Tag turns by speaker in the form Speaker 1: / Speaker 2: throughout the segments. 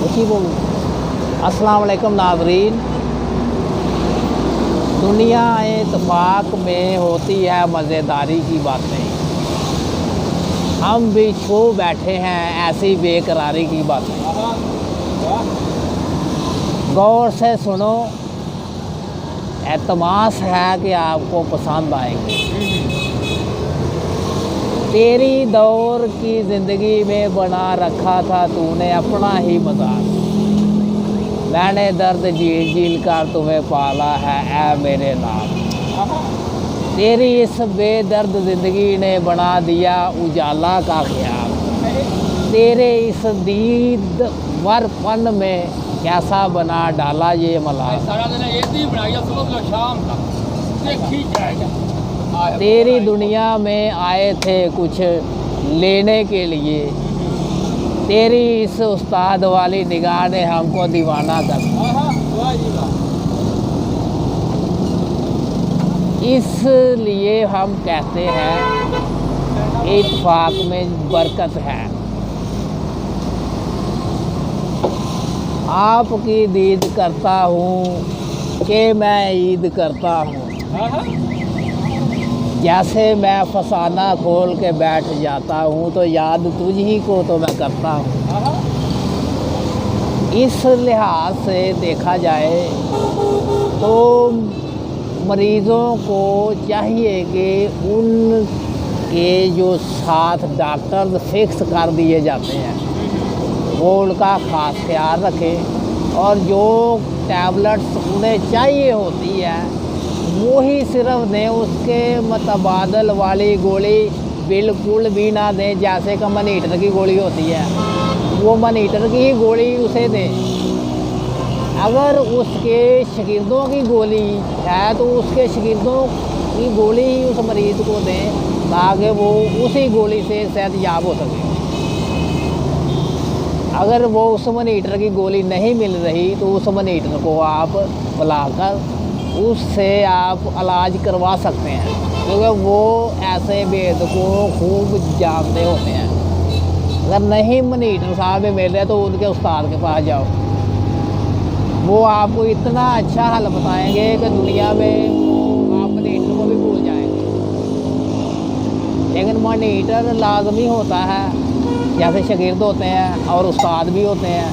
Speaker 1: उसी बोलूँ। अस्सलाम वालेकुम नाज़रीन। दुनिया इत्तेफाक में होती है मज़ेदारी की बातें, हम भी छू बैठे हैं ऐसी बेकरारी की बातें। गौर से सुनो, एतमास है कि आपको पसंद आएंगे। तेरी दौर की ज़िंदगी में बना रखा था तूने अपना ही मज़ाक, मैंने दर्द झील झील कर तुम्हें पाला है ऐ मेरे नाम। तेरी इस बेदर्द ज़िंदगी ने बना दिया उजाला का ख्याल, तेरे इस दीद वरपन में कैसा बना डाला ये मलाल। तेरी दुनिया में आए थे कुछ लेने के लिए, तेरी इस उस्ताद वाली निगाह ने हमको दीवाना कर दिया। इसलिए हम कहते हैं इत्तेफाक में बरकत है। आपकी दीद करता हूँ कि मैं ईद करता हूँ, जैसे मैं फसाना खोल के बैठ जाता हूँ तो याद तुझ ही को तो मैं करता हूँ। इस लिहाज से देखा जाए तो मरीज़ों को चाहिए कि उनके जो साथ डॉक्टर फिक्स कर दिए जाते हैं वो उनका ख़ास ख्याल रखें, और जो टैबलेट्स उन्हें चाहिए होती है वो ही सिर्फ दें, उसके मतबादल वाली गोली बिल्कुल भी ना दें। जैसे कि मनी हीटर की गोली होती है वो मनी हीटर की ही गोली उसे दें। अगर उसके शागिर्दों की गोली है तो उसके शागिर्दों की गोली ही उस मरीज़ को दें ताकि वो उसी गोली से सेहतयाब हो सके। अगर वो उस मनी हीटर की गोली नहीं मिल रही तो उस मनी हीटर को आप बुलाकर उससे आप इलाज करवा सकते हैं, क्योंकि वो ऐसे वेद को खूब जानते होते हैं। अगर नहीं मनी हीटर साहब में मिल रहे तो उनके उस्ताद के पास जाओ, वो आपको इतना अच्छा हल बताएंगे कि दुनिया में आप मनी हीटर को भी भूल जाएंगे। लेकिन मनी हीटर लाजमी होता है, जैसे शागिर्द होते हैं और उस्ताद भी होते हैं।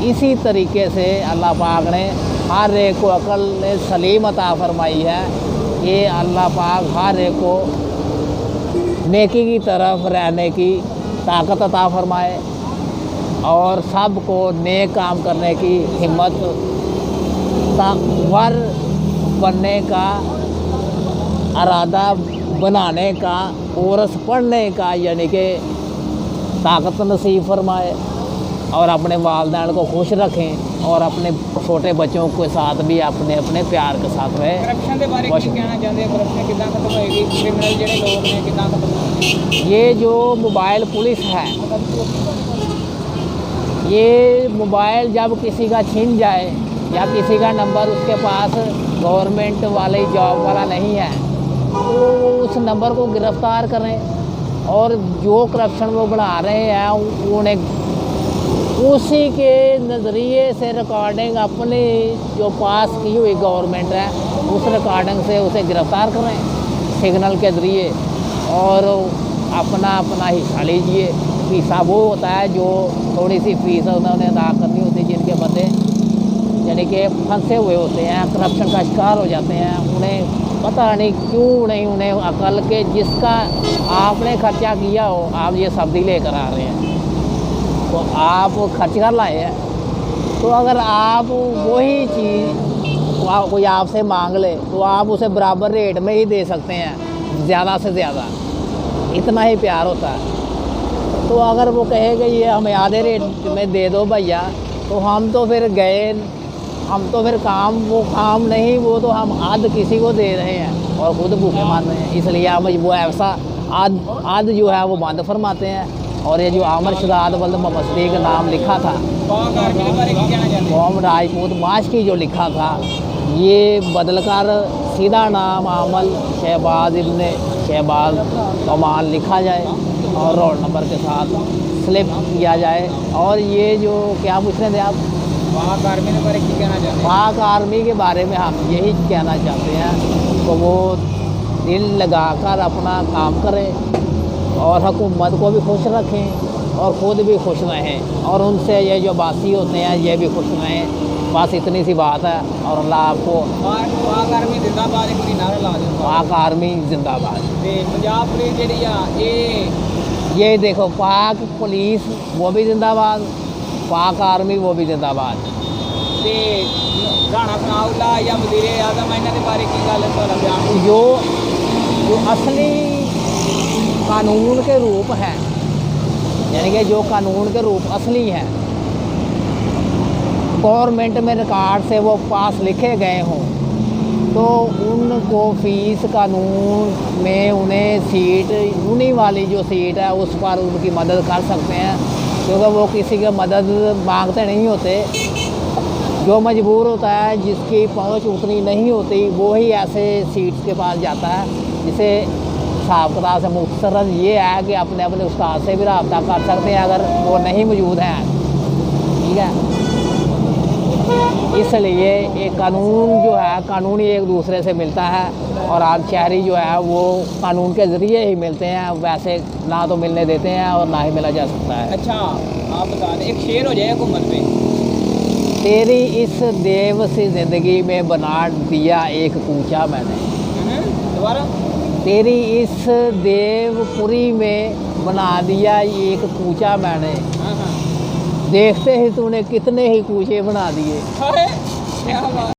Speaker 1: इसी तरीके से अल्लाह पाक ने हर एक को अक़ल सलीम अता फरमाई है कि अल्लाह पाक हर एक को नेकी की तरफ रहने की ताकत अता फरमाए और सब को नेक काम करने की हिम्मत, ताकवर बनने का इरादा बनाने का, कोर्स पढ़ने का यानी कि ताकत नसीब फरमाए, और अपने वालिदैन को खुश रखें और अपने छोटे बच्चों के साथ भी अपने अपने प्यार के साथ रहे।
Speaker 2: करप्शन के बारे में कहना चाहते हैं, करप्शन कितना खत्म होएगी, क्रिमिनल जो लोग हैं कितना खत्म होएगी?
Speaker 1: ये जो मोबाइल पुलिस है, ये मोबाइल जब किसी का छिन जाए या किसी का नंबर उसके पास गवर्नमेंट वाले जॉब वाला नहीं है तो उस नंबर को गिरफ़्तार करें, और जो करप्शन वो बढ़ा रहे हैं उन्हें उसी के नज़रिए से रिकॉर्डिंग अपनी जो पास की हुई गवर्नमेंट है उस रिकॉर्डिंग से उसे गिरफ़्तार करें सिग्नल के ज़रिए, और अपना अपना हिस्सा लीजिए। हिस्सा वो होता है जो थोड़ी सी फीस उन्होंने अदा करनी होती है, जिनके बंदे यानी कि फंसे हुए होते हैं, करप्शन का शिकार हो जाते हैं। उन्हें पता नहीं क्यों नहीं उन्हें अकल के जिसका आपने खर्चा किया हो आप ये सब्ज़ी लेकर आ रहे हैं तो आप खर्च कर लाए हैं, तो अगर आप वही चीज़ कोई आपसे मांग ले तो आप उसे बराबर रेट में ही दे सकते हैं, ज़्यादा से ज़्यादा, इतना ही प्यार होता है। तो अगर वो कहेगा ये हमें आधे रेट में दे दो भैया, तो हम तो फिर गए, हम तो फिर वो काम नहीं, वो तो हम आध किसी को दे रहे हैं और खुद भूखे मान रहे हैं। इसलिए हम वो ऐसा आध जो है वो बंद फरमाते हैं। और ये जो आमर शदाद वल्द मसदी का नाम लिखा था, कौम राजपूत माश की जो लिखा था, ये बदल कर सीधा नाम आमल शहबाज इब्ने शहबाज कमाल लिखा जाए और रोल नंबर के साथ स्लिप किया जाए। और ये जो क्या पूछ रहे थे आप,
Speaker 2: पाक आर्मी के बारे में क्या कहना चाहते हैं?
Speaker 1: पाक आर्मी के बारे में हम यही कहना चाहते हैं तो वो दिल लगाकर अपना काम करें और हुकूमत को भी खुश रखें और ख़ुद भी खुश रहें, और उनसे ये जो बासी होते हैं ये भी खुश रहें। बस इतनी सी बात है। और अल्लाह आपको
Speaker 2: पाक आर्मी जिंदाबाद एक नारा ला दो।
Speaker 1: पाक आर्मी जिंदाबाद।
Speaker 2: ते पंजाब पुलिस ਜਿਹੜੀ ਆ
Speaker 1: ये देखो, पाक पुलिस वो भी जिंदाबाद, पाक आर्मी वो भी जिंदाबाद।
Speaker 2: ਤੇ ਰਾਣਾ ਸਨਾਉल्ला ਜਾਂ ਵਜ਼ੀਰ ਆਜ਼ਮ ਇਹਨਾਂ ਦੇ ਬਾਰੇ ਕੀ ਗੱਲ ਹੈ ਤੁਹਾਡਾ ਬਿਆਨ?
Speaker 1: जो असली कानून के रूप हैं, यानी कि जो कानून के रूप असली हैं, गवर्नमेंट में रिकॉर्ड से वो पास लिखे गए हों, तो उनको फीस कानून में उन्हें सीट, उन्हीं वाली जो सीट है उस पर उनकी मदद कर सकते हैं, क्योंकि वो किसी की मदद मांगते नहीं होते। जो मजबूर होता है, जिसकी पहुंच उतनी नहीं होती, वो ही ऐसे सीट्स के पास जाता है। जिसे हिसाब किताब से मुख्तसर ये है कि अपने अपने उस्ताद से भी रब्ता कर सकते हैं अगर वो नहीं मौजूद हैं, ठीक है। इसलिए एक कानून जो है, कानून ही एक दूसरे से मिलता है, और आप शहरी जो है वो कानून के ज़रिए ही मिलते हैं, वैसे ना तो मिलने देते हैं और ना ही मिला जा सकता है।
Speaker 2: अच्छा आप बता दें, एक शेर हो जाए हुकूमत पे।
Speaker 1: तेरी इस देव सी ज़िंदगी में बना दिया एक कूचा मैंने,
Speaker 2: दोबारा।
Speaker 1: तेरी इस देवपुरी में बना दिया एक कूचा मैंने,
Speaker 2: हाँ हाँ
Speaker 1: देखते ही तूने कितने ही कूचे बना दिए।
Speaker 2: अरे क्या बात।